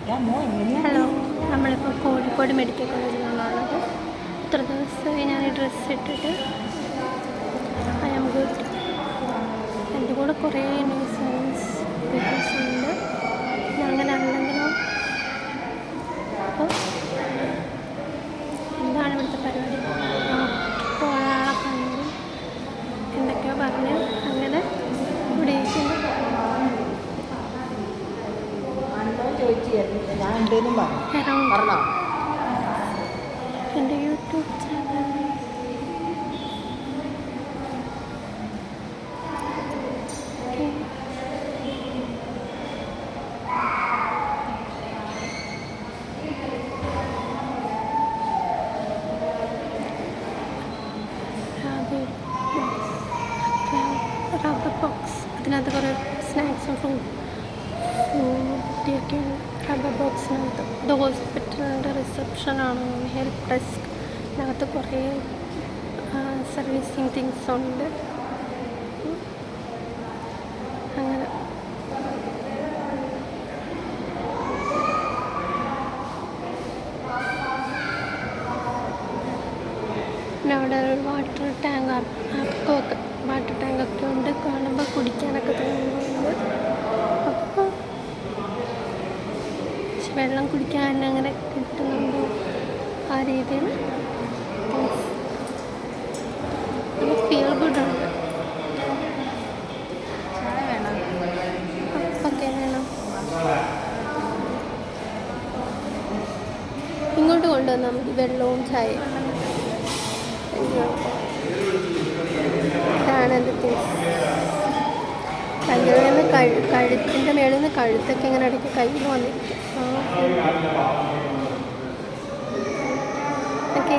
Hello, നമ്മളിപ്പോൾ Kozhikode medical കോളേജിലാണുള്ളത്. ഇത്ര ദിവസമായി ഞാൻ ഈ ഡ്രസ്സ് ഇട്ടിട്ട് ഐ ആം ഗുഡ്. എൻ്റെ കൂടെ കുറേ ന്യൂസൻസ് പീപ്പിൾസ് ഉണ്ട്. ഞാൻ അങ്ങനെ അല്ലെങ്കിലും അപ്പോൾ എന്താണ് ഇവിടുത്തെ പരിപാടി? ഒരാളെ കണ്ടു, എന്തൊക്കെയോ പറഞ്ഞു, അങ്ങനെ ഇവിടെ ഇരിക്കുന്നു. എൻ്റെ യൂട്യൂബ് ചാനൽ റബ്ബർ ബോക്സ്, അതിനകത്ത് കുറേ സ്നാക്സും ഫുഡൊക്കെ റബ്ബർ ബോക്സിനകത്ത്. ഇത് ഹോസ്പിറ്റലിൻ്റെ റിസപ്ഷനാണ്, ഹെൽപ്പ് ഡെസ്ക്. അതിനകത്ത് കുറേ സർവീസിങ് തിങ്സ് ഉണ്ട്. അങ്ങനെ പിന്നെ അവിടെ ഒരു വാട്ടർ ടാങ്കൊക്കെ ഉണ്ട്. കാണുമ്പോൾ കുടിക്കാനൊക്കെ തോന്നുന്നുണ്ട്. അപ്പോൾ വെള്ളം കുടിക്കാൻ അങ്ങനെ കിട്ടുന്നുണ്ട്. ആ രീതിയിൽ ഫീൽ ഗുഡ് ഉണ്ട്. ഓക്കെ, വേണം. ഇങ്ങോട്ട് കൊണ്ടുവന്നാൽ മതി വെള്ളവും ചായയും. ഇതാണ് എൻ്റെ തിങ്സ്. കയ്യിൽ നിന്ന് കഴുത്തിൻ്റെ മേളിൽ നിന്ന് കഴുത്തൊക്കെ ഇങ്ങനെ ഇടയ്ക്ക് കയ്യിൽ വന്നിരിക്കും. ഓക്കെ.